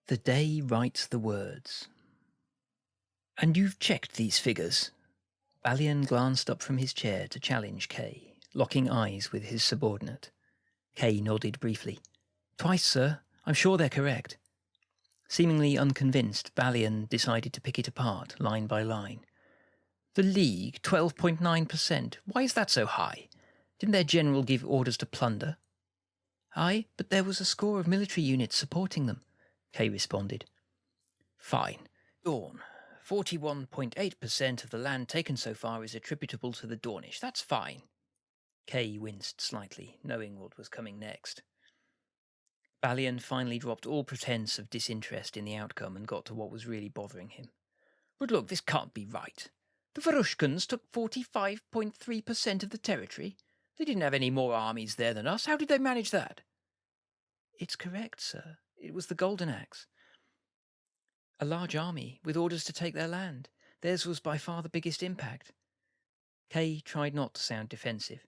The day writes the words. And you've checked these figures? Balian glanced up from his chair to challenge Kay, locking eyes with his subordinate. Kay nodded briefly. Twice, sir. I'm sure they're correct. Seemingly unconvinced, Balian decided to pick it apart, line by line. The League, 12.9%. Why is that so high? Didn't their general give orders to plunder? Aye, but there was a score of military units supporting them, Kay responded. Fine. Dawn. 41.8% of the land taken so far is attributable to the Dornish. That's fine. Kay winced slightly, knowing what was coming next. Balian finally dropped all pretense of disinterest in the outcome and got to what was really bothering him. But look, this can't be right. The Varushkans took 45.3% of the territory. They didn't have any more armies there than us. How did they manage that? It's correct, sir. It was the Golden Axe. A large army, with orders to take their land. Theirs was by far the biggest impact. Kay tried not to sound defensive.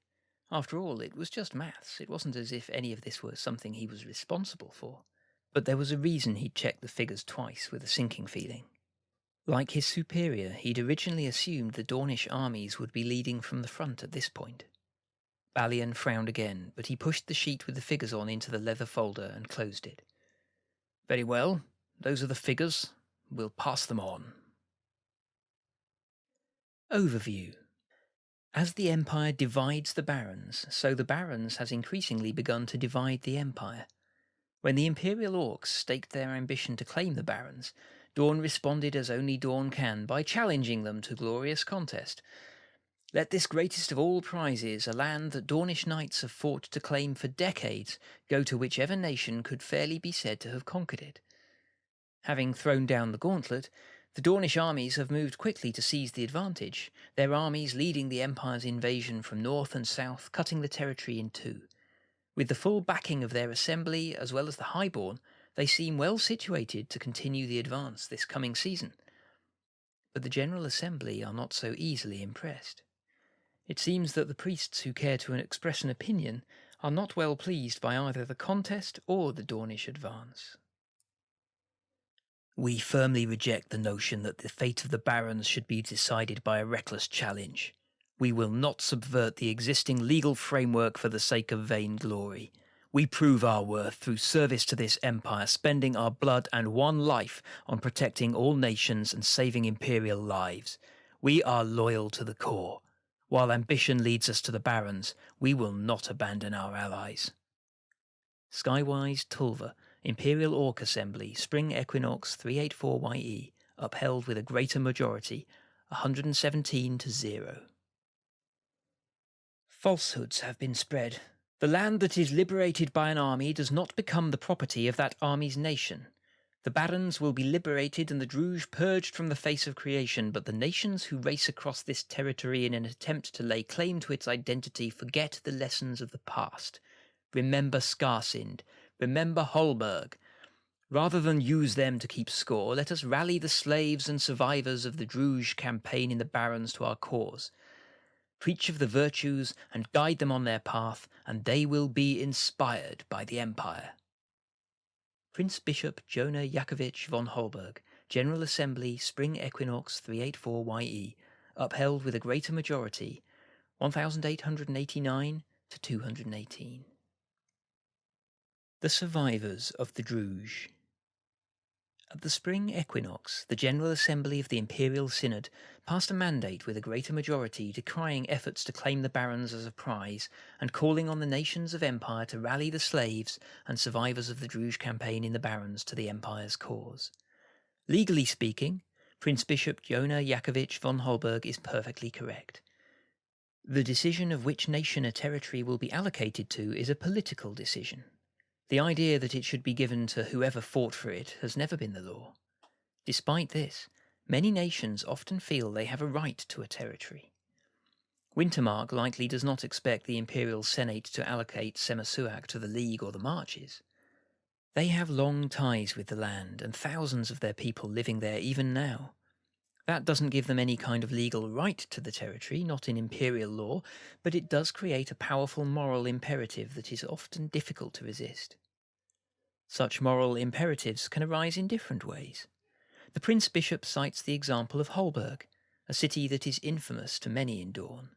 After all, it was just maths. It wasn't as if any of this was something he was responsible for. But there was a reason he'd checked the figures twice with a sinking feeling. Like his superior, he'd originally assumed the Dornish armies would be leading from the front at this point. Balian frowned again, but he pushed the sheet with the figures on into the leather folder and closed it. Very well, those are the figures. We'll pass them on. Overview. As the Empire divides the Barons, so the Barons has increasingly begun to divide the Empire. When the Imperial Orcs staked their ambition to claim the Barons, Dorne responded as only Dorne can by challenging them to glorious contest. Let this greatest of all prizes, a land that Dornish knights have fought to claim for decades, go to whichever nation could fairly be said to have conquered it. Having thrown down the gauntlet, the Dornish armies have moved quickly to seize the advantage, their armies leading the Empire's invasion from north and south, cutting the territory in two. With the full backing of their assembly as well as the Highborn, they seem well situated to continue the advance this coming season. But the General Assembly are not so easily impressed. It seems that the priests who care to express an opinion are not well pleased by either the contest or the Dornish advance. We firmly reject the notion that the fate of the Barons should be decided by a reckless challenge. We will not subvert the existing legal framework for the sake of vain glory. We prove our worth through service to this empire, spending our blood and one life on protecting all nations and saving Imperial lives. We are loyal to the core. While ambition leads us to the Barons, we will not abandon our allies. Skywise Tulva, Imperial Orc Assembly, Spring Equinox 384YE, upheld with a greater majority, 117 to 0. Falsehoods have been spread. The land that is liberated by an army does not become the property of that army's nation. The Barons will be liberated and the Druj purged from the face of creation, but the nations who race across this territory in an attempt to lay claim to its identity forget the lessons of the past. Remember Skarsind. Remember Holberg. Rather than use them to keep score, let us rally the slaves and survivors of the Druj campaign in the Barons to our cause. Preach of the virtues and guide them on their path, and they will be inspired by the Empire. Prince Bishop Jonah Yakovich von Holberg, General Assembly, Spring Equinox 384YE, upheld with a greater majority, 1,889 to 218. The survivors of the Druj. At the spring equinox, the General Assembly of the Imperial Synod passed a mandate with a greater majority decrying efforts to claim the Barons as a prize and calling on the nations of Empire to rally the slaves and survivors of the Druj campaign in the Barons to the Empire's cause. Legally speaking, Prince Bishop Jonah Yakovich von Holberg is perfectly correct. The decision of which nation a territory will be allocated to is a political decision. The idea that it should be given to whoever fought for it has never been the law. Despite this, many nations often feel they have a right to a territory. Wintermark likely does not expect the Imperial Senate to allocate Semasuak to the League or the Marches. They have long ties with the land and thousands of their people living there even now. That doesn't give them any kind of legal right to the territory, not in imperial law, but it does create a powerful moral imperative that is often difficult to resist. Such moral imperatives can arise in different ways. The Prince Bishop cites the example of Holberg, a city that is infamous to many in Dawn.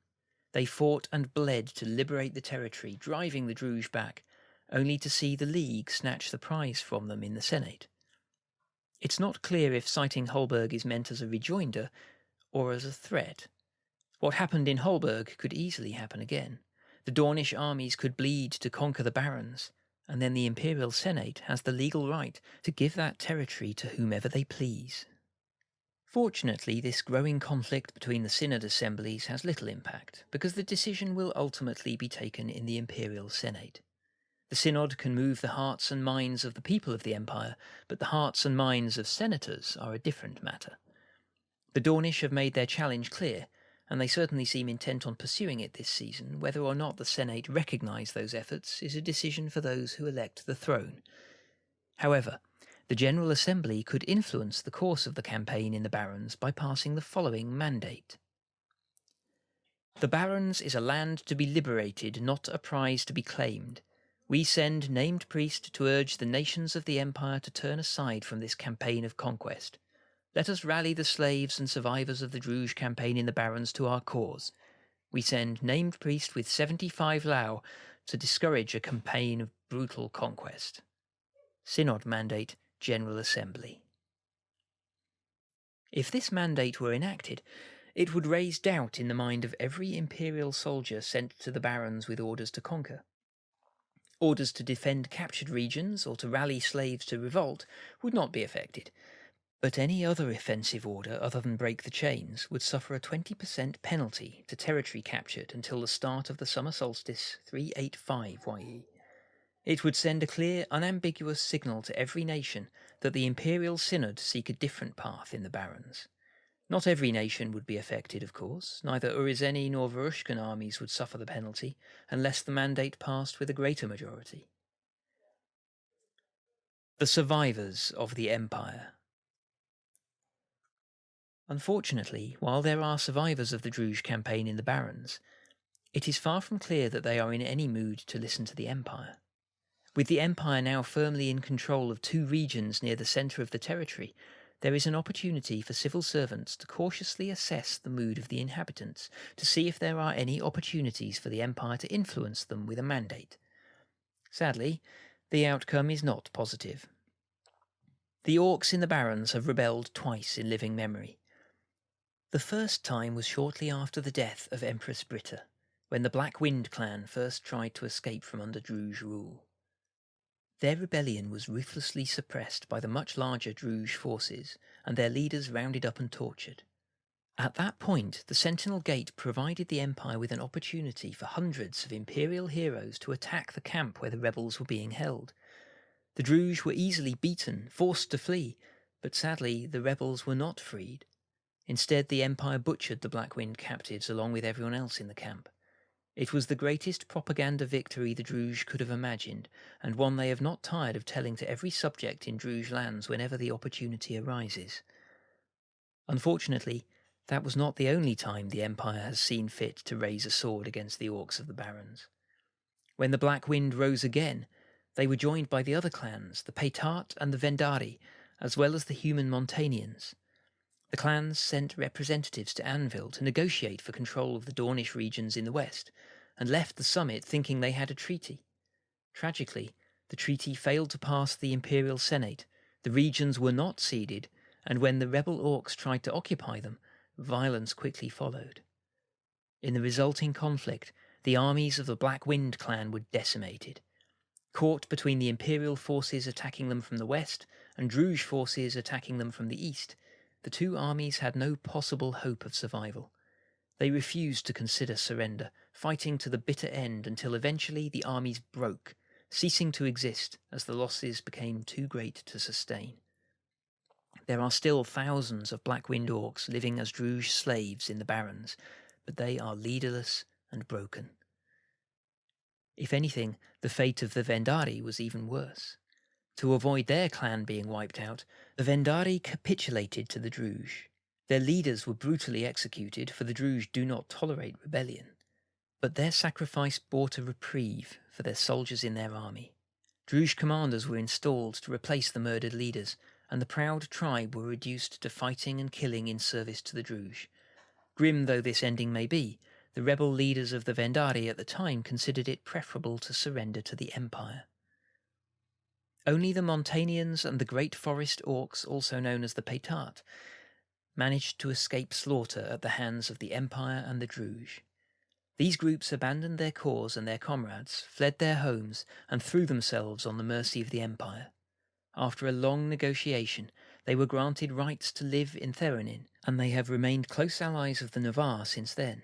They fought and bled to liberate the territory, driving the Druge back, only to see the League snatch the prize from them in the Senate. It's not clear if citing Holberg is meant as a rejoinder or as a threat. What happened in Holberg could easily happen again. The Dornish armies could bleed to conquer the barons, and then the Imperial Senate has the legal right to give that territory to whomever they please. Fortunately, this growing conflict between the Synod assemblies has little impact, because the decision will ultimately be taken in the Imperial Senate. The Synod can move the hearts and minds of the people of the Empire, but the hearts and minds of senators are a different matter. The Dornish have made their challenge clear, and they certainly seem intent on pursuing it this season. Whether or not the Senate recognise those efforts is a decision for those who elect the throne. However, the General Assembly could influence the course of the campaign in the Barrens by passing the following mandate. The Barrens is a land to be liberated, not a prize to be claimed. We send named priest to urge the nations of the Empire to turn aside from this campaign of conquest. Let us rally the slaves and survivors of the Druge campaign in the Barrens to our cause. We send named priest with 75 Lao to discourage a campaign of brutal conquest. Synod mandate, General Assembly. If this mandate were enacted, it would raise doubt in the mind of every imperial soldier sent to the Barrens with orders to conquer. Orders to defend captured regions or to rally slaves to revolt would not be affected, but any other offensive order other than break the chains would suffer a 20% penalty to territory captured until the start of the summer solstice 385 YE. It would send a clear, unambiguous signal to every nation that the Imperial Synod seek a different path in the Barrens. Not every nation would be affected, of course. Neither Urizeni nor Varushkan armies would suffer the penalty, unless the mandate passed with a greater majority. The survivors of the Empire. Unfortunately, while there are survivors of the Druge campaign in the Barrens, it is far from clear that they are in any mood to listen to the Empire. With the Empire now firmly in control of 2 regions near the centre of the territory, there is an opportunity for civil servants to cautiously assess the mood of the inhabitants, to see if there are any opportunities for the Empire to influence them with a mandate. Sadly, the outcome is not positive. The Orcs in the Barrens have rebelled twice in living memory. The first time was shortly after the death of Empress Britta, when the Black Wind clan first tried to escape from under Druge rule. Their rebellion was ruthlessly suppressed by the much larger Druge forces, and their leaders rounded up and tortured. At that point, the Sentinel Gate provided the Empire with an opportunity for hundreds of Imperial heroes to attack the camp where the rebels were being held. The Druge were easily beaten, forced to flee, but sadly the rebels were not freed. Instead, the Empire butchered the Black Wind captives along with everyone else in the camp. It was the greatest propaganda victory the Druge could have imagined, and one they have not tired of telling to every subject in Druge lands whenever the opportunity arises. Unfortunately, that was not the only time the Empire has seen fit to raise a sword against the Orcs of the Barrens. When the Black Wind rose again, they were joined by the other clans, the Paytart and the Vendari, as well as the human Montanians. The clans sent representatives to Anvil to negotiate for control of the Dornish regions in the west, and left the summit thinking they had a treaty. Tragically, the treaty failed to pass the Imperial Senate, the regions were not ceded, and when the rebel Orcs tried to occupy them, violence quickly followed. In the resulting conflict, the armies of the Black Wind clan were decimated. Caught between the Imperial forces attacking them from the west and Druge forces attacking them from the east, the 2 armies had no possible hope of survival. They refused to consider surrender, fighting to the bitter end until eventually the armies broke, ceasing to exist as the losses became too great to sustain. There are still thousands of Black Wind Orcs living as Druge slaves in the Barrens, but they are leaderless and broken. If anything, the fate of the Vendari was even worse. To avoid their clan being wiped out, the Vendari capitulated to the Druge. Their leaders were brutally executed, for the Druge do not tolerate rebellion. But their sacrifice brought a reprieve for their soldiers in their army. Druge commanders were installed to replace the murdered leaders, and the proud tribe were reduced to fighting and killing in service to the Druge. Grim though this ending may be, the rebel leaders of the Vendari at the time considered it preferable to surrender to the Empire. Only the Montanians and the Great Forest Orcs, also known as the Paytart, managed to escape slaughter at the hands of the Empire and the Druge. These groups abandoned their cause and their comrades, fled their homes, and threw themselves on the mercy of the Empire. After a long negotiation, they were granted rights to live in Theronin, and they have remained close allies of the Navarre since then.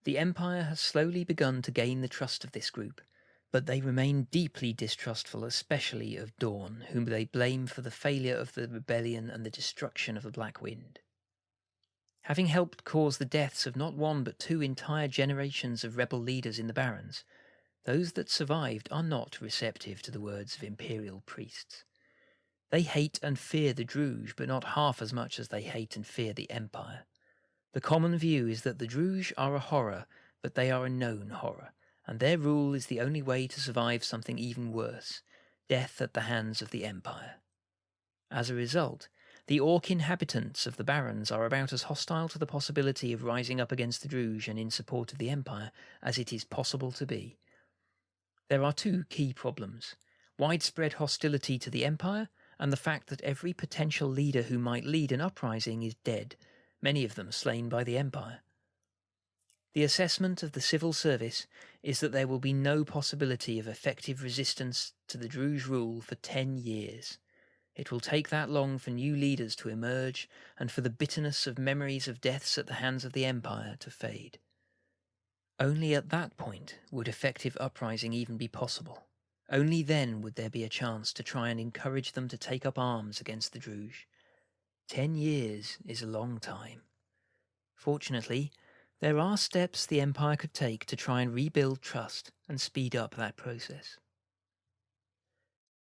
The Empire has slowly begun to gain the trust of this group, but they remain deeply distrustful, especially of Dawn, whom they blame for the failure of the rebellion and the destruction of the Black Wind. Having helped cause the deaths of not one but 2 entire generations of rebel leaders in the Barrens, those that survived are not receptive to the words of imperial priests. They hate and fear the Druge, but not half as much as they hate and fear the Empire. The common view is that the Druge are a horror, but they are a known horror, and their rule is the only way to survive something even worse, death at the hands of the Empire. As a result, the Orc inhabitants of the Barrens are about as hostile to the possibility of rising up against the Druge and in support of the Empire as it is possible to be. There are 2 key problems: widespread hostility to the Empire, and the fact that every potential leader who might lead an uprising is dead, many of them slain by the Empire. The assessment of the civil service is that there will be no possibility of effective resistance to the Druge rule for 10 years. It will take that long for new leaders to emerge and for the bitterness of memories of deaths at the hands of the Empire to fade. Only at that point would effective uprising even be possible. Only then would there be a chance to try and encourage them to take up arms against the Druge. 10 years is a long time. Fortunately, there are steps the Empire could take to try and rebuild trust and speed up that process.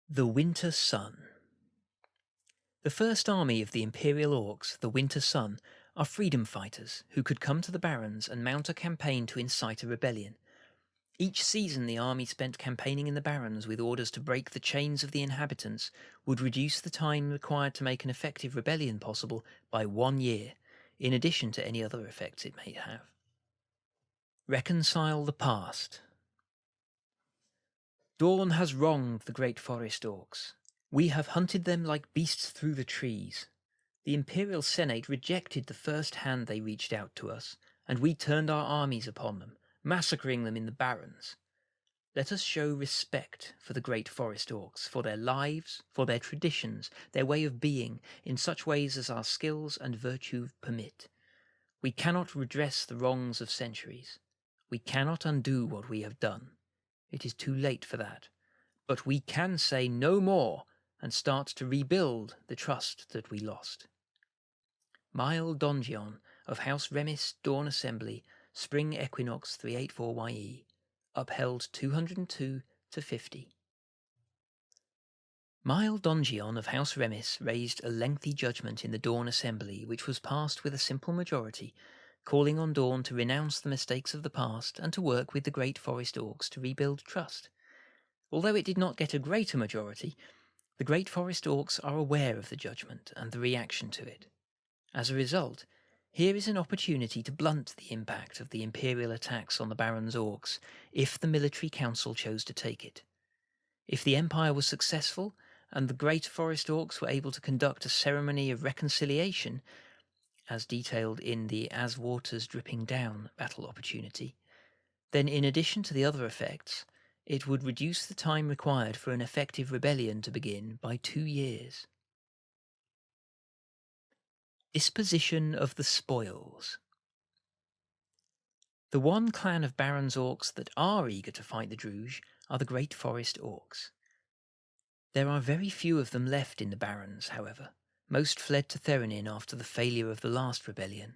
The Winter Sun. The first army of the Imperial Orcs, the Winter Sun, are freedom fighters who could come to the Barrens and mount a campaign to incite a rebellion. Each season the army spent campaigning in the Barrens with orders to break the chains of the inhabitants would reduce the time required to make an effective rebellion possible by 1 year, in addition to any other effects it may have. Reconcile the past. Dawn has wronged the Great Forest Orcs. We have hunted them like beasts through the trees. The Imperial Senate rejected the first hand they reached out to us, and we turned our armies upon them, massacring them in the Barrens. Let us show respect for the Great Forest Orcs, for their lives, for their traditions, their way of being, in such ways as our skills and virtue permit. We cannot redress the wrongs of centuries. We cannot undo what we have done. It is too late for that. But we can say no more and start to rebuild the trust that we lost. Mile Dongion of House Remis Dawn Assembly, Spring Equinox 384YE, upheld 202 to 50. Mile Dongion of House Remis raised a lengthy judgment in the Dawn Assembly which was passed with a simple majority, calling on Dawn to renounce the mistakes of the past and to work with the Great Forest Orcs to rebuild trust. Although it did not get a greater majority, the Great Forest Orcs are aware of the judgment and the reaction to it. As a result, here is an opportunity to blunt the impact of the Imperial attacks on the Barrens Orcs if the military council chose to take it. If the Empire was successful and the Great Forest Orcs were able to conduct a ceremony of reconciliation, as detailed in the As Waters Dripping Down battle opportunity, then in addition to the other effects, it would reduce the time required for an effective rebellion to begin by 2 years. Disposition of the spoils. The one clan of Barrens Orcs that are eager to fight the Druge are the Great Forest Orcs. There are very few of them left in the Barrens, however. Most fled to Theronin after the failure of the last rebellion.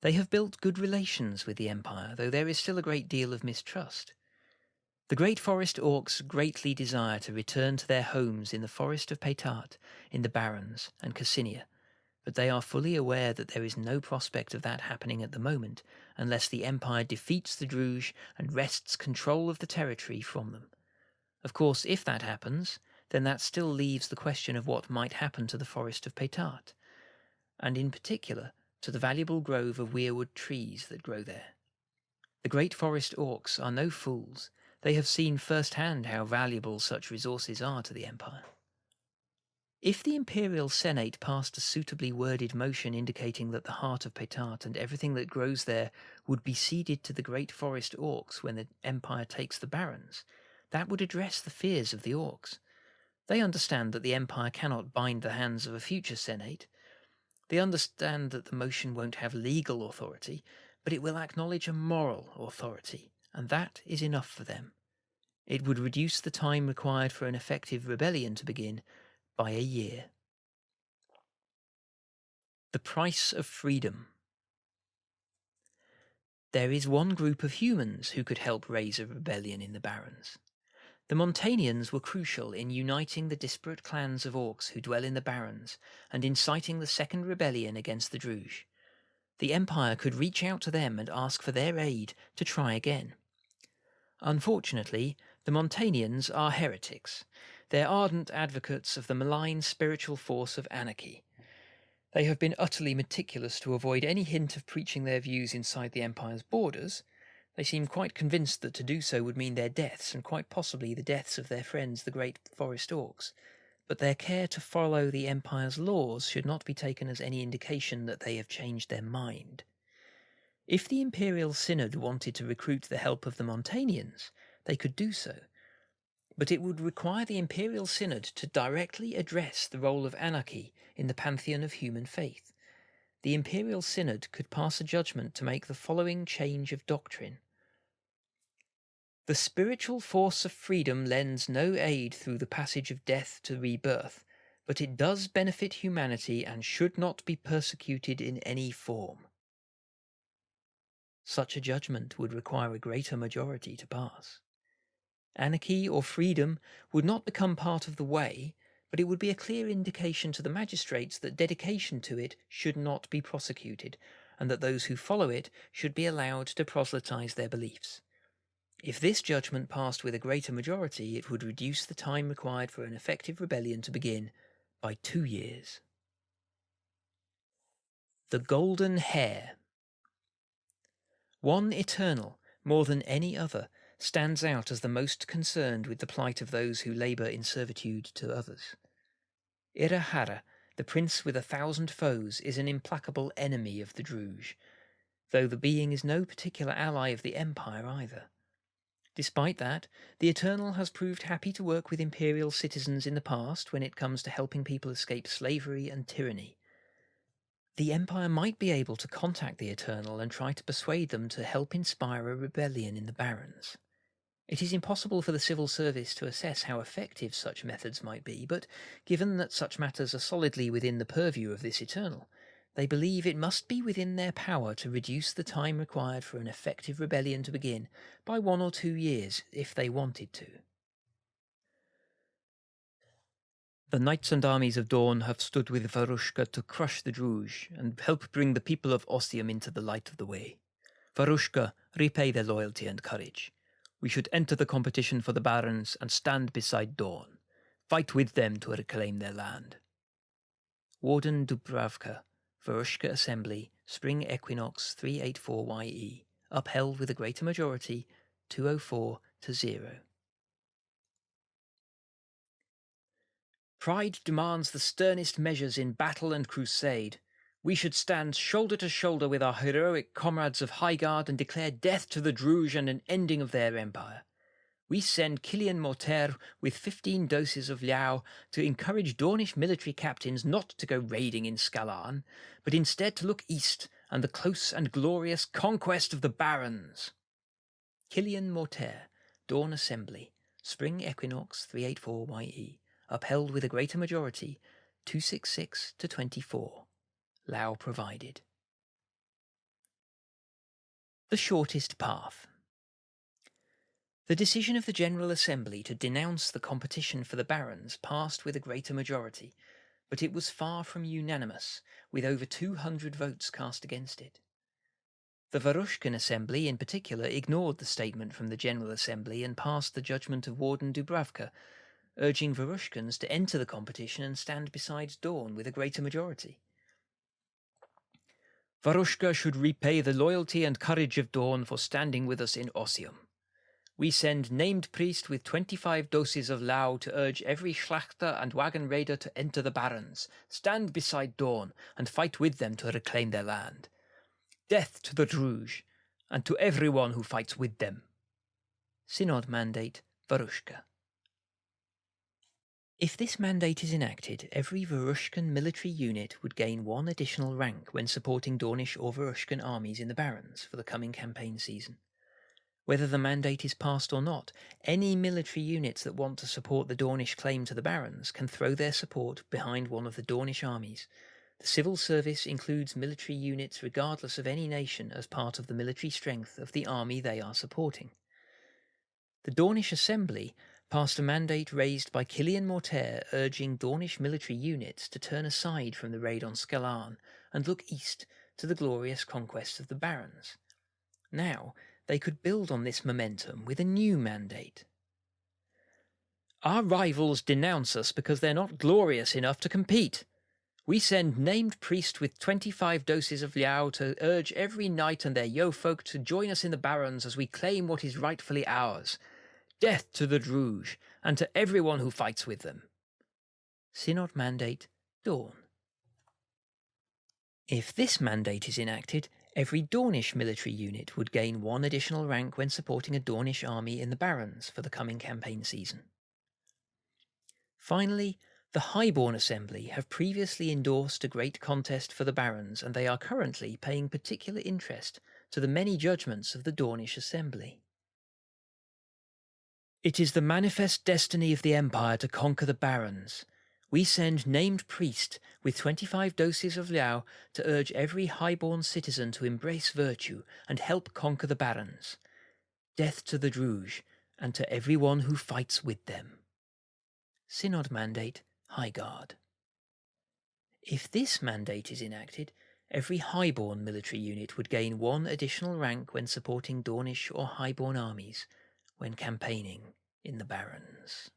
They have built good relations with the Empire, though there is still a great deal of mistrust. The Great Forest Orcs greatly desire to return to their homes in the Forest of Paytart, in the Barrens, and Cassinia, but they are fully aware that there is no prospect of that happening at the moment unless the Empire defeats the Druge and wrests control of the territory from them. Of course, if that happens, then that still leaves the question of what might happen to the forest of Pétart, and in particular to the valuable grove of weirwood trees that grow there. The great forest orcs are no fools. They have seen firsthand how valuable such resources are to the Empire. If the Imperial Senate passed a suitably worded motion indicating that the heart of Pétart and everything that grows there would be ceded to the great forest orcs when the Empire takes the barons, that would address the fears of the orcs. They understand that the Empire cannot bind the hands of a future Senate. They understand that the motion won't have legal authority, but it will acknowledge a moral authority, and that is enough for them. It would reduce the time required for an effective rebellion to begin by a year. The price of freedom. There is one group of humans who could help raise a rebellion in the Barrens. The Montanians were crucial in uniting the disparate clans of orcs who dwell in the Barrens and inciting the second rebellion against the Druge. The Empire could reach out to them and ask for their aid to try again. Unfortunately, the Montanians are heretics. They're ardent advocates of the malign spiritual force of anarchy. They have been utterly meticulous to avoid any hint of preaching their views inside the Empire's borders. They seem quite convinced that to do so would mean their deaths, and quite possibly the deaths of their friends, the great forest orcs. But their care to follow the Empire's laws should not be taken as any indication that they have changed their mind. If the Imperial Synod wanted to recruit the help of the Montanians, they could do so. But it would require the Imperial Synod to directly address the role of anarchy in the pantheon of human faith. The Imperial Synod could pass a judgment to make the following change of doctrine. The spiritual force of freedom lends no aid through the passage of death to rebirth, but it does benefit humanity and should not be persecuted in any form. Such a judgment would require a greater majority to pass. Anarchy or freedom would not become part of the way, but it would be a clear indication to the magistrates that dedication to it should not be prosecuted, and that those who follow it should be allowed to proselytize their beliefs. If this judgment passed with a greater majority, it would reduce the time required for an effective rebellion to begin by 2 years. The Golden Hair. One Eternal, more than any other, stands out as the most concerned with the plight of those who labour in servitude to others. Irahara, the prince with 1,000 foes, is an implacable enemy of the Druge, though the being is no particular ally of the Empire either. Despite that, the Eternal has proved happy to work with Imperial citizens in the past when it comes to helping people escape slavery and tyranny. The Empire might be able to contact the Eternal and try to persuade them to help inspire a rebellion in the Barrens. It is impossible for the civil service to assess how effective such methods might be, but given that such matters are solidly within the purview of this Eternal, they believe it must be within their power to reduce the time required for an effective rebellion to begin by 1 or 2 years if they wanted to. The knights and armies of Dawn have stood with Varushka to crush the Druge and help bring the people of Ossium into the light of the way. Varushka, repay their loyalty and courage. We should enter the competition for the Barons and stand beside Dawn. Fight with them to reclaim their land. Warden Dubravka, Varushka Assembly, Spring Equinox 384YE, upheld with a greater majority, 204-0. Pride demands the sternest measures in battle and crusade. We should stand shoulder to shoulder with our heroic comrades of Highguard and declare death to the Druge and an ending of their empire. We send Killian Morter with 15 doses of Liao to encourage Dornish military captains not to go raiding in Scalan, but instead to look east and the close and glorious conquest of the Barons. Killian Morter, Dawn Assembly, Spring Equinox 384YE, upheld with a greater majority, 266-24. Lao provided. The shortest path. The decision of the General Assembly to denounce the competition for the Barons passed with a greater majority, but it was far from unanimous, with over 200 votes cast against it. The Varushkan Assembly in particular ignored the statement from the General Assembly and passed the judgment of Warden Dubravka, urging Varushkans to enter the competition and stand beside Dawn with a greater majority. Varushka should repay the loyalty and courage of Dawn for standing with us in Ossium. We send named priest with 25 doses of Lao to urge every Schlachter and wagon raider to enter the barons, stand beside Dawn, and fight with them to reclaim their land. Death to the Druj, and to everyone who fights with them. Synod Mandate, Varushka. If this mandate is enacted, every Varushkan military unit would gain 1 additional rank when supporting Dornish or Varushkan armies in the Barrens for the coming campaign season. Whether the mandate is passed or not, any military units that want to support the Dornish claim to the Barrens can throw their support behind one of the Dornish armies. The civil service includes military units regardless of any nation as part of the military strength of the army they are supporting. The Dornish Assembly passed a mandate raised by Killian Mortair urging Dornish military units to turn aside from the raid on Skellarn and look east to the glorious conquest of the Barrens. Now, they could build on this momentum with a new mandate. Our rivals denounce us because they're not glorious enough to compete. We send named priest with 25 doses of Liao to urge every knight and their yo-folk to join us in the Barrens as we claim what is rightfully ours. Death to the Druj, and to everyone who fights with them. Synod Mandate, Dawn. If this mandate is enacted, every Dornish military unit would gain 1 additional rank when supporting a Dornish army in the Barrens for the coming campaign season. Finally, the Highborn Assembly have previously endorsed a great contest for the Barrens, and they are currently paying particular interest to the many judgments of the Dornish Assembly. It is the manifest destiny of the Empire to conquer the Barrens. We send named priest with 25 doses of Liao to urge every highborn citizen to embrace virtue and help conquer the Barrens. Death to the Druj, and to everyone who fights with them. Synod Mandate, Highguard. If this mandate is enacted, every highborn military unit would gain 1 additional rank when supporting Dornish or highborn armies when campaigning in the Barrens.